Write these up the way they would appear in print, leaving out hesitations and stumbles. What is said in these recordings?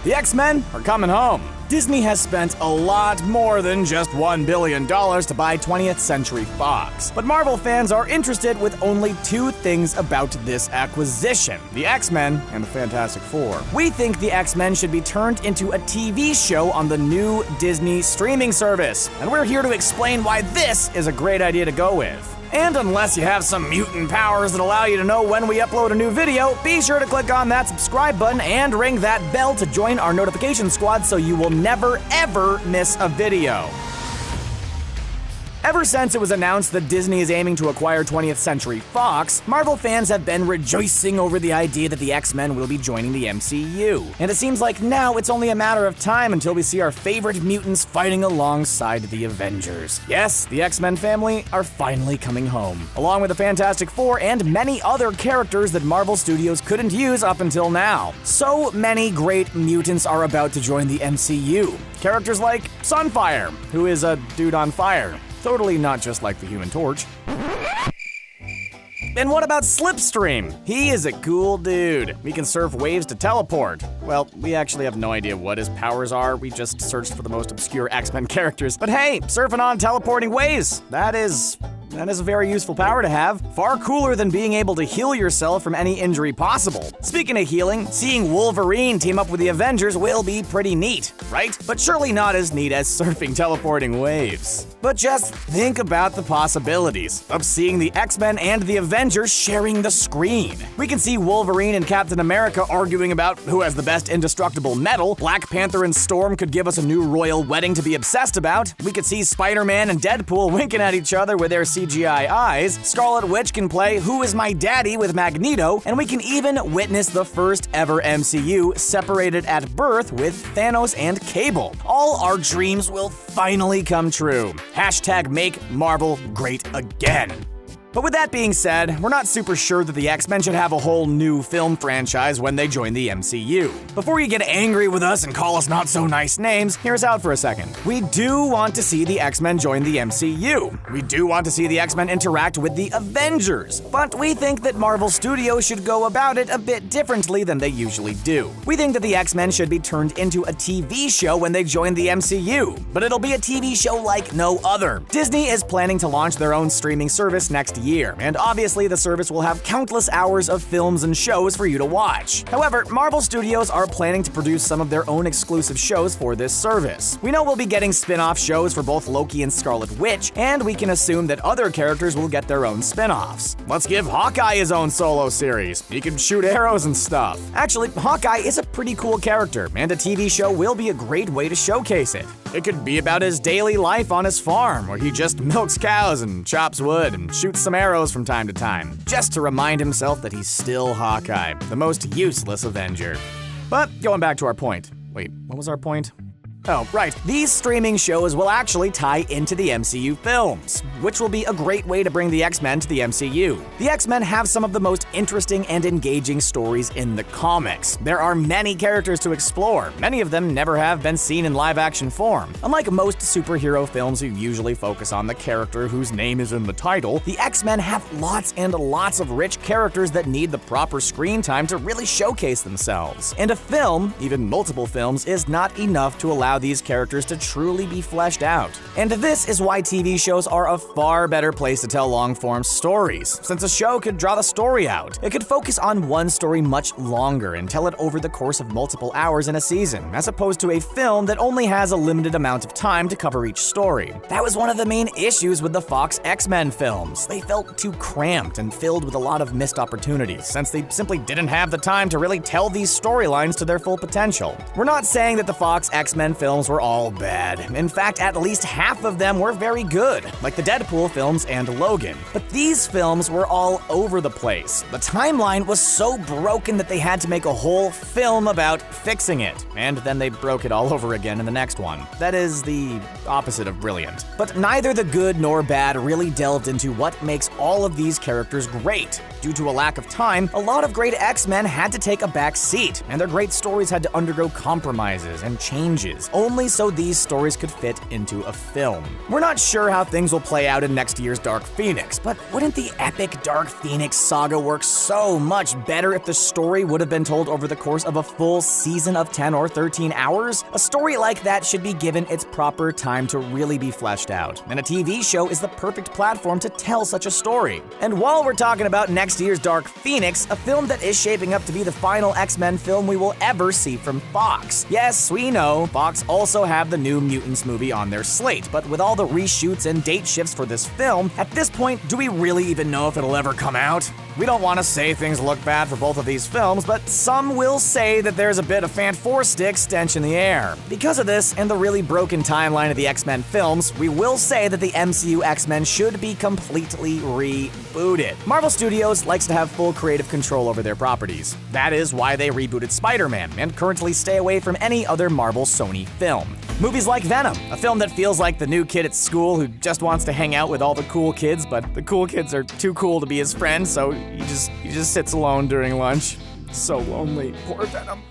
The X-Men are coming home. Disney has spent a lot more than just $1 billion to buy 20th Century Fox. But Marvel fans are interested with only two things about this acquisition: the X-Men and the Fantastic Four. We think the X-Men should be turned into a TV show on the new Disney streaming service, and we're here to explain why this is a great idea to go with. And unless you have some mutant powers that allow you to know when we upload a new video, be sure to click on that subscribe button and ring that bell to join our notification squad so you will never ever miss a video. Ever since it was announced that Disney is aiming to acquire 20th Century Fox, Marvel fans have been rejoicing over the idea that the X-Men will be joining the MCU. And it seems like now it's only a matter of time until we see our favorite mutants fighting alongside the Avengers. Yes, the X-Men family are finally coming home, along with the Fantastic Four and many other characters that Marvel Studios couldn't use up until now. So many great mutants are about to join the MCU. Characters like Sunfire, who is a dude on fire. Totally not just like the Human Torch. And what about Slipstream? He is a cool dude. He can surf waves to teleport. Well, we actually have no idea what his powers are. We just searched for the most obscure X-Men characters. But hey, surfing on teleporting waves, that is a very useful power to have. Far cooler than being able to heal yourself from any injury possible. Speaking of healing, seeing Wolverine team up with the Avengers will be pretty neat, right? But surely not as neat as surfing teleporting waves. But just think about the possibilities of seeing the X-Men and the Avengers sharing the screen. We can see Wolverine and Captain America arguing about who has the best indestructible metal. Black Panther and Storm could give us a new royal wedding to be obsessed about. We could see Spider-Man and Deadpool winking at each other with their CGI eyes. Scarlet Witch can play Who Is My Daddy with Magneto, and we can even witness the first ever MCU separated at birth with Thanos and Cable. All our dreams will finally come true. Hashtag make Marvel great again. But with that being said, we're not super sure that the X-Men should have a whole new film franchise when they join the MCU. Before you get angry with us and call us not so nice names, hear us out for a second. We do want to see the X-Men join the MCU. We do want to see the X-Men interact with the Avengers. But we think that Marvel Studios should go about it a bit differently than they usually do. We think that the X-Men should be turned into a TV show when they join the MCU. But it'll be a TV show like no other. Disney is planning to launch their own streaming service next year, and obviously the service will have countless hours of films and shows for you to watch. However, Marvel Studios are planning to produce some of their own exclusive shows for this service. We know we'll be getting spin-off shows for both Loki and Scarlet Witch, and we can assume that other characters will get their own spin-offs. Let's give Hawkeye his own solo series. He can shoot arrows and stuff. Actually, Hawkeye is a pretty cool character, and a TV show will be a great way to showcase it. It could be about his daily life on his farm, where he just milks cows and chops wood and shoots some arrows from time to time, just to remind himself that he's still Hawkeye, the most useless Avenger. But going back to our point. Wait, what was our point? Oh, right. These streaming shows will actually tie into the MCU films, which will be a great way to bring the X-Men to the MCU. The X-Men have some of the most interesting and engaging stories in the comics. There are many characters to explore. Many of them never have been seen in live-action form. Unlike most superhero films who usually focus on the character whose name is in the title, the X-Men have lots and lots of rich characters that need the proper screen time to really showcase themselves. And a film, even multiple films, is not enough to allow these characters to truly be fleshed out. And this is why TV shows are a far better place to tell long-form stories, since a show could draw the story out. It could focus on one story much longer and tell it over the course of multiple hours in a season, as opposed to a film that only has a limited amount of time to cover each story. That was one of the main issues with the Fox X-Men films. They felt too cramped and filled with a lot of missed opportunities, since they simply didn't have the time to really tell these storylines to their full potential. We're not saying that the Fox X-Men films were all bad. In fact, at least half of them were very good, like the Deadpool films and Logan. But these films were all over the place. The timeline was so broken that they had to make a whole film about fixing it, and then they broke it all over again in the next one. That is the opposite of brilliant. But neither the good nor bad really delved into what makes all of these characters great. Due to a lack of time, a lot of great X-Men had to take a back seat, and their great stories had to undergo compromises and changes. only so these stories could fit into a film. We're not sure how things will play out in next year's Dark Phoenix, but wouldn't the epic Dark Phoenix saga work so much better if the story would have been told over the course of a full season of 10 or 13 hours? A story like that should be given its proper time to really be fleshed out, and a TV show is the perfect platform to tell such a story. And while we're talking about next year's Dark Phoenix, a film that is shaping up to be the final X-Men film we will ever see from Fox. Yes, we know, Fox also have the New Mutants movie on their slate, but with all the reshoots and date shifts for this film, at this point, do we really even know if it'll ever come out? We don't want to say things look bad for both of these films, but some will say that there's a bit of Fan4Stick stench in the air. Because of this, and the really broken timeline of the X-Men films, we will say that the MCU X-Men should be completely rebooted. Marvel Studios likes to have full creative control over their properties. That is why they rebooted Spider-Man, and currently stay away from any other Marvel Sony film. Movies like Venom, a film that feels like the new kid at school who just wants to hang out with all the cool kids, but the cool kids are too cool to be his friends, so he just sits alone during lunch. So lonely. Poor Venom.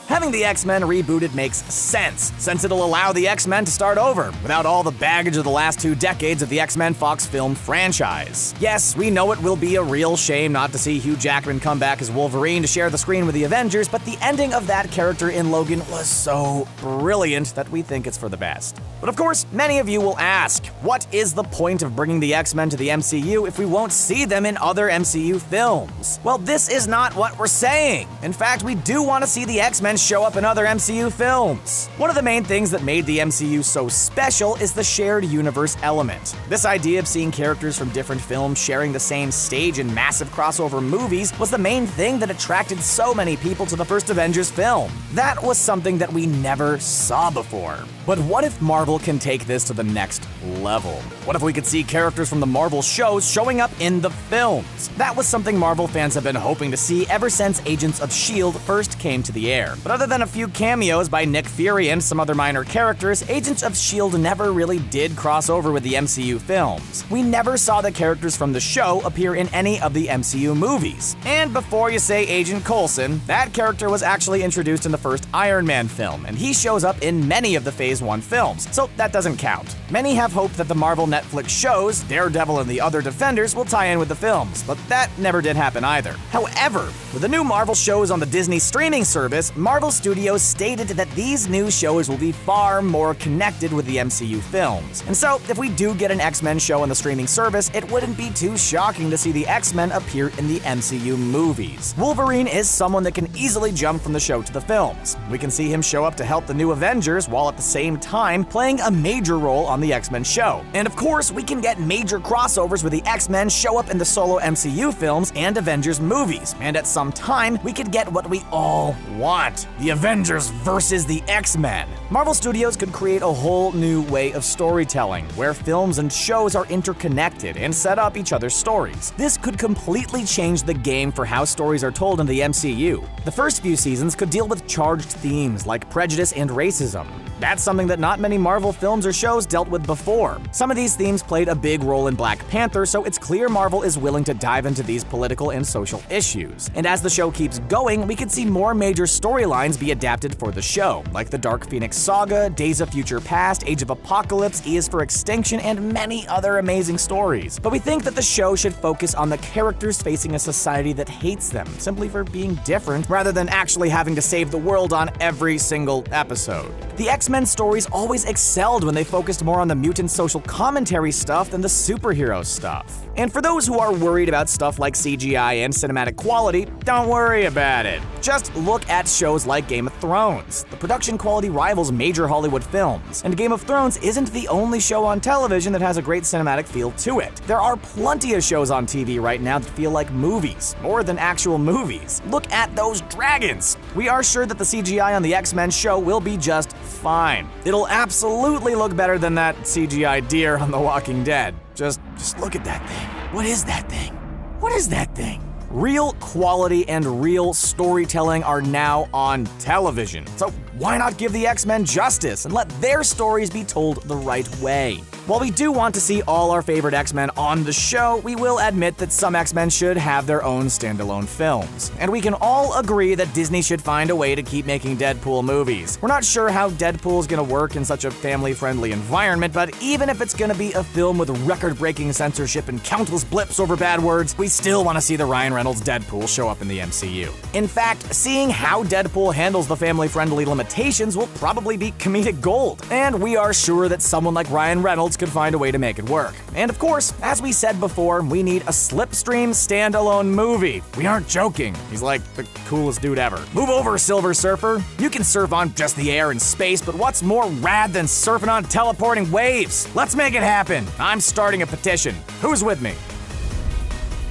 Having the X-Men rebooted makes sense, since it'll allow the X-Men to start over, without all the baggage of the last 2 decades of the X-Men Fox film franchise. Yes, we know it will be a real shame not to see Hugh Jackman come back as Wolverine to share the screen with the Avengers, but the ending of that character in Logan was so brilliant that we think it's for the best. But of course, many of you will ask, what is the point of bringing the X-Men to the MCU if we won't see them in other MCU films? Well, this is not what we're saying. In fact, we do want to see the X-Men show up in other MCU films. One of the main things that made the MCU so special is the shared universe element. This idea of seeing characters from different films sharing the same stage in massive crossover movies was the main thing that attracted so many people to the first Avengers film. That was something that we never saw before. But what if Marvel can take this to the next level? What if we could see characters from the Marvel shows showing up in the films? That was something Marvel fans have been hoping to see ever since Agents of S.H.I.E.L.D. first came to the air. But other than a few cameos by Nick Fury and some other minor characters, Agents of S.H.I.E.L.D. never really did cross over with the MCU films. We never saw the characters from the show appear in any of the MCU movies. And before you say Agent Coulson, that character was actually introduced in the first Iron Man film, and he shows up in many of the Phase 1 films, so that doesn't count. Many have hoped that the Marvel Netflix shows, Daredevil and the other Defenders, will tie in with the films, but that never did happen either. However, with the new Marvel shows on the Disney streaming service, Marvel Studios stated that these new shows will be far more connected with the MCU films. And so, if we do get an X-Men show on the streaming service, it wouldn't be too shocking to see the X-Men appear in the MCU movies. Wolverine is someone that can easily jump from the show to the films. We can see him show up to help the new Avengers while at the same time playing a major role on the X-Men show. And of course, we can get major crossovers where the X-Men show up in the solo MCU films and Avengers movies. And at some time, we could get what we all want: the Avengers versus the X-Men. Marvel Studios could create a whole new way of storytelling, where films and shows are interconnected and set up each other's stories. This could completely change the game for how stories are told in the MCU. The first few seasons could deal with charged themes like prejudice and racism. That's something that not many Marvel films or shows dealt with before. Some of these themes played a big role in Black Panther, so it's clear Marvel is willing to dive into these political and social issues. And as the show keeps going, we could see more major storylines be adapted for the show, like the Dark Phoenix Saga, Days of Future Past, Age of Apocalypse, E is for Extinction, and many other amazing stories. But we think that the show should focus on the characters facing a society that hates them, simply for being different, rather than actually having to save the world on every single episode. The X-Men stories always excelled when they focused more on the mutant social commentary stuff than the superhero stuff. And for those who are worried about stuff like CGI and cinematic quality, don't worry about it. Just look at shows like Game of Thrones. The production quality rivals major Hollywood films, and Game of Thrones isn't the only show on television that has a great cinematic feel to it. There are plenty of shows on TV right now that feel like movies, more than actual movies. Look at those dragons! We are sure that the CGI on the X-Men show will be just fine. It'll absolutely look better than that CGI deer on The Walking Dead. Just look at that thing. What is that thing? What is that thing? Real quality and real storytelling are now on television. So Why not give the X-Men justice and let their stories be told the right way? While we do want to see all our favorite X-Men on the show, we will admit that some X-Men should have their own standalone films. And we can all agree that Disney should find a way to keep making Deadpool movies. We're not sure how Deadpool is gonna work in such a family-friendly environment, but even if it's gonna be a film with record-breaking censorship and countless blips over bad words, we still want to see the Ryan Reynolds Deadpool show up in the MCU. In fact, seeing how Deadpool handles the family-friendly limitations will probably be comedic gold, and we are sure that someone like Ryan Reynolds could find a way to make it work. And of course, as we said before, we need a Slipstream standalone movie. We aren't joking. He's like the coolest dude ever. Move over, Silver Surfer. You can surf on just the air and space, but what's more rad than surfing on teleporting waves? Let's make it happen. I'm starting a petition. Who's with me?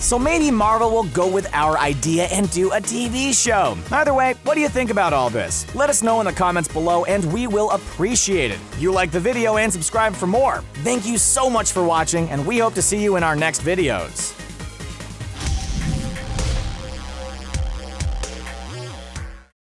So maybe Marvel will go with our idea and do a TV show. Either way, what do you think about all this? Let us know in the comments below and we will appreciate it. You like the video and subscribe for more. Thank you so much for watching and we hope to see you in our next videos.